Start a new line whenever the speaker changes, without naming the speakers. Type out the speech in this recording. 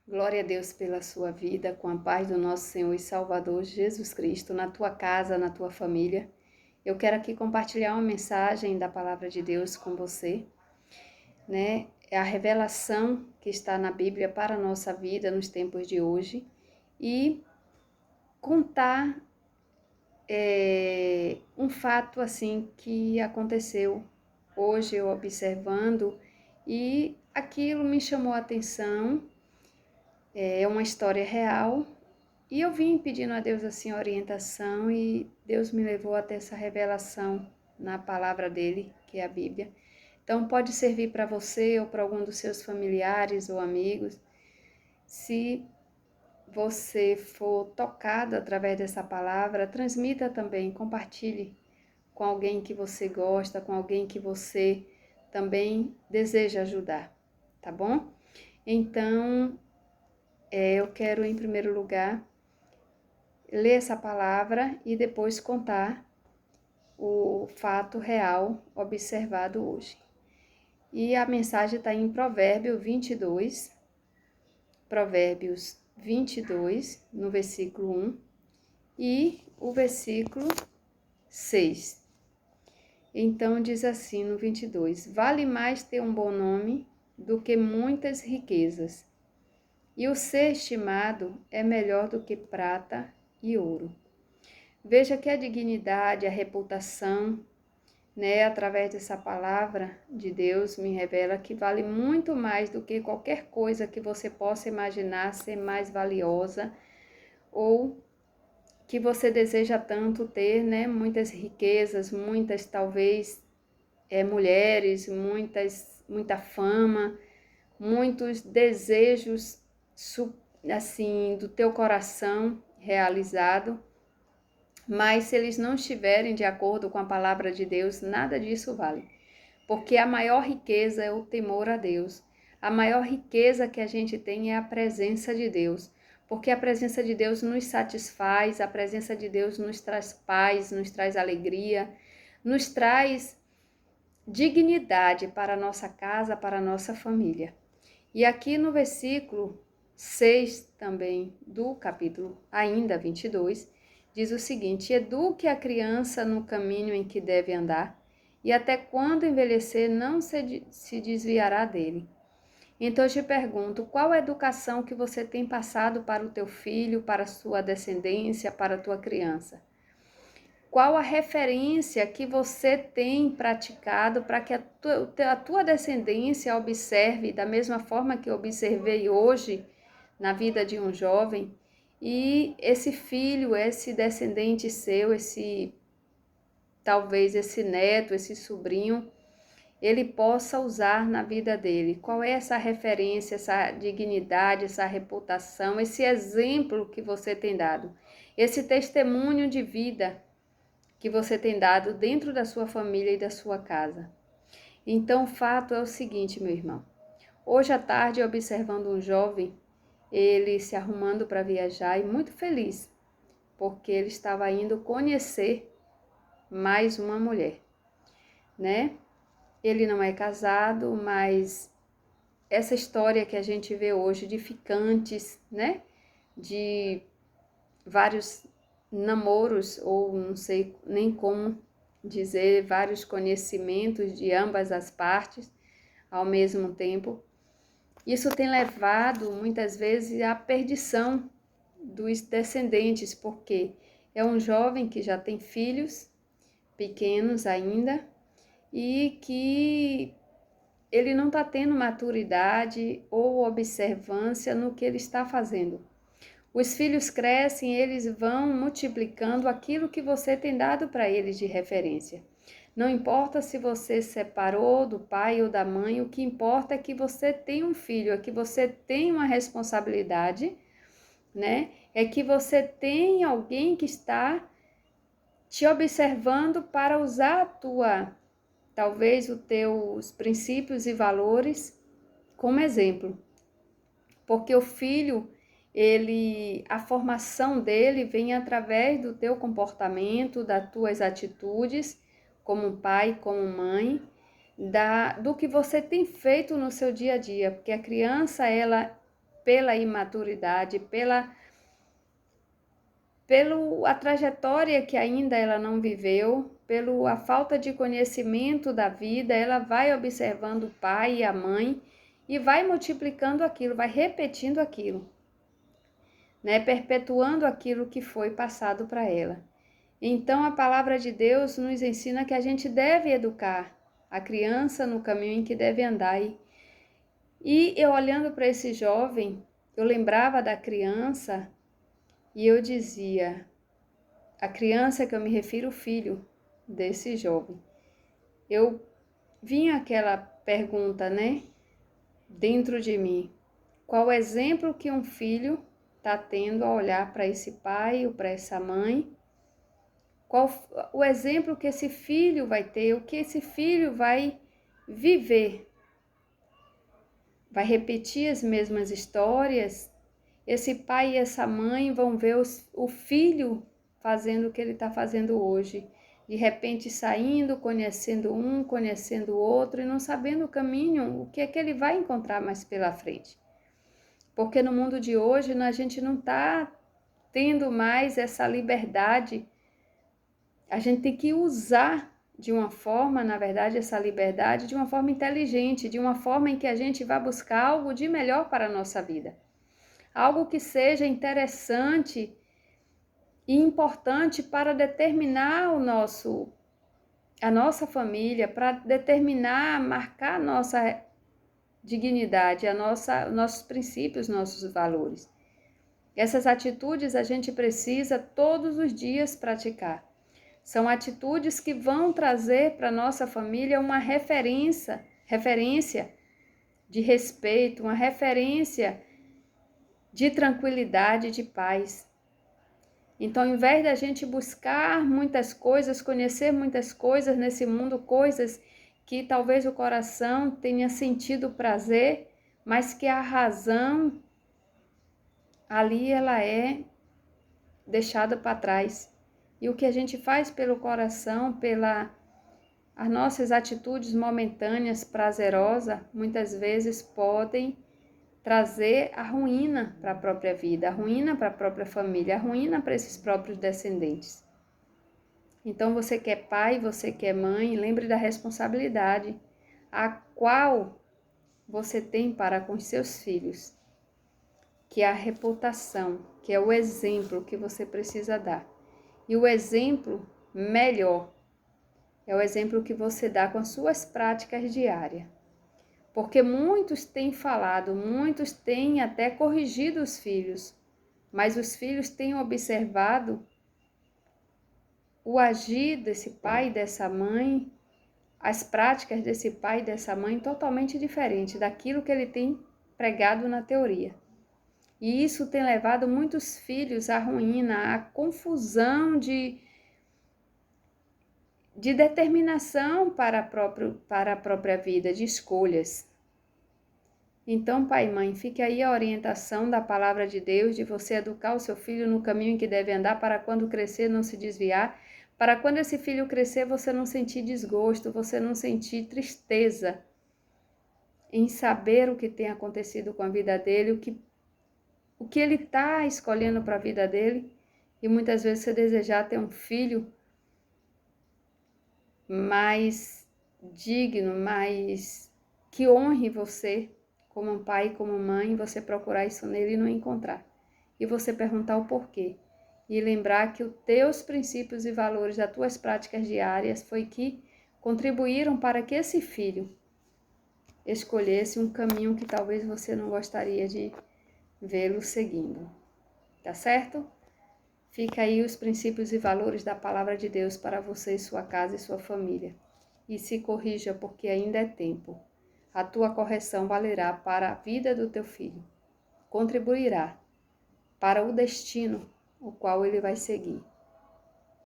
Glória a Deus pela sua vida, com a paz do nosso Senhor e Salvador Jesus Cristo, na tua casa, na tua família. Eu quero aqui compartilhar uma mensagem da Palavra de Deus com você, né? É a revelação que está na Bíblia para a nossa vida nos tempos de hoje e contar um fato assim que aconteceu hoje eu observando e aquilo me chamou a atenção. É uma história real e eu vim pedindo a Deus assim orientação e Deus me levou até essa revelação na palavra dele, que é a Bíblia. Então pode servir para você ou para algum dos seus familiares ou amigos. Se você for tocado através dessa palavra, transmita também, compartilhe com alguém que você gosta, com alguém que você também deseja ajudar, tá bom? Então, eu quero em primeiro lugar ler essa palavra e depois contar o fato real observado hoje. E a mensagem está em Provérbios 22, no versículo 1 e o versículo 6. Então diz assim no 22: vale mais ter um bom nome do que muitas riquezas, e o ser estimado é melhor do que prata e ouro. Veja que a dignidade, a reputação, através dessa palavra de Deus, me revela que vale muito mais do que qualquer coisa que você possa imaginar ser mais valiosa ou que você deseja tanto ter, muitas riquezas, muitas talvez mulheres, muita fama, muitos desejos assim do teu coração realizado. Mas se eles não estiverem de acordo com a palavra de Deus, nada disso vale. Porque a maior riqueza é o temor a Deus. A maior riqueza que a gente tem é a presença de Deus. Porque a presença de Deus nos satisfaz, a presença de Deus nos traz paz, nos traz alegria, nos traz dignidade para a nossa casa, para a nossa família. E aqui no versículo 6 também do capítulo ainda 22, diz o seguinte: eduque a criança no caminho em que deve andar, e até quando envelhecer não se desviará dele. Então eu te pergunto, qual a educação que você tem passado para o teu filho, para a sua descendência, para a tua criança? Qual a referência que você tem praticado para que a tua descendência observe da mesma forma que eu observei hoje na vida de um jovem? E esse filho, esse descendente seu, talvez esse neto, esse sobrinho, ele possa usar na vida dele. Qual é essa referência, essa dignidade, essa reputação, esse exemplo que você tem dado? Esse testemunho de vida que você tem dado dentro da sua família e da sua casa. Então, o fato é o seguinte, meu irmão. Hoje à tarde, observando um jovem, ele se arrumando para viajar e muito feliz, porque ele estava indo conhecer mais uma mulher, Ele não é casado, mas essa história que a gente vê hoje de ficantes, De vários namoros, ou não sei nem como dizer, vários conhecimentos de ambas as partes ao mesmo tempo. Isso tem levado muitas vezes à perdição dos descendentes, porque é um jovem que já tem filhos pequenos ainda e que ele não está tendo maturidade ou observância no que ele está fazendo. Os filhos crescem, eles vão multiplicando aquilo que você tem dado para eles de referência. Não importa se você separou do pai ou da mãe, o que importa é que você tem um filho, é que você tem uma responsabilidade, É que você tem alguém que está te observando para usar talvez os teus princípios e valores como exemplo. Porque o filho, a formação dele vem através do teu comportamento, das tuas atitudes, como pai, como mãe, do que você tem feito no seu dia a dia, porque a criança, ela pela imaturidade, pela a trajetória que ainda ela não viveu, pela falta de conhecimento da vida, ela vai observando o pai e a mãe e vai multiplicando aquilo, vai repetindo aquilo, né? Perpetuando aquilo que foi passado para ela. Então, a palavra de Deus nos ensina que a gente deve educar a criança no caminho em que deve andar. E eu olhando para esse jovem, eu lembrava da criança e eu dizia, a criança que eu me refiro, o filho desse jovem. Eu vinha aquela pergunta, né, dentro de mim. Qual o exemplo que um filho está tendo a olhar para esse pai ou para essa mãe? Qual o exemplo que esse filho vai ter? O que esse filho vai viver? Vai repetir as mesmas histórias? Esse pai e essa mãe vão ver o filho fazendo o que ele está fazendo hoje. De repente saindo, conhecendo um, conhecendo o outro e não sabendo o caminho, o que é que ele vai encontrar mais pela frente. Porque no mundo de hoje a gente não está tendo mais essa liberdade. A gente tem que usar de uma forma, na verdade, essa liberdade de uma forma inteligente, de uma forma em que a gente vai buscar algo de melhor para a nossa vida. Algo que seja interessante e importante para determinar a nossa família, para determinar, marcar a nossa dignidade, nossos princípios, nossos valores. Essas atitudes a gente precisa todos os dias praticar. São atitudes que vão trazer para a nossa família uma referência de respeito, uma referência de tranquilidade, de paz. Então, ao invés da gente buscar muitas coisas, conhecer muitas coisas nesse mundo, coisas que talvez o coração tenha sentido prazer, mas que a razão ali ela é deixada para trás. E o que a gente faz pelo coração, as nossas atitudes momentâneas, prazerosas, muitas vezes podem trazer a ruína para a própria vida, a ruína para a própria família, a ruína para esses próprios descendentes. Então, você que é pai, você que é mãe, lembre da responsabilidade a qual você tem para com seus filhos, que é a reputação, que é o exemplo que você precisa dar. E o exemplo melhor é o exemplo que você dá com as suas práticas diárias. Porque muitos têm falado, muitos têm até corrigido os filhos, mas os filhos têm observado o agir desse pai e dessa mãe, as práticas desse pai e dessa mãe totalmente diferente daquilo que ele tem pregado na teoria. E isso tem levado muitos filhos à ruína, à confusão de determinação para a própria vida, de escolhas. Então, pai e mãe, fique aí a orientação da palavra de Deus, de você educar o seu filho no caminho em que deve andar, para quando crescer não se desviar, para quando esse filho crescer você não sentir desgosto, você não sentir tristeza em saber o que tem acontecido com a vida dele, o que ele está escolhendo para a vida dele, e muitas vezes você desejar ter um filho mais digno, mais que honre você como um pai, como mãe, você procurar isso nele e não encontrar. E você perguntar o porquê. E lembrar que os teus princípios e valores, das tuas práticas diárias, foi que contribuíram para que esse filho escolhesse um caminho que talvez você não gostaria de vê-lo seguindo. Tá certo? Fica aí os princípios e valores da palavra de Deus para você, sua casa e sua família. E se corrija, porque ainda é tempo. A tua correção valerá para a vida do teu filho. Contribuirá para o destino o qual ele vai seguir.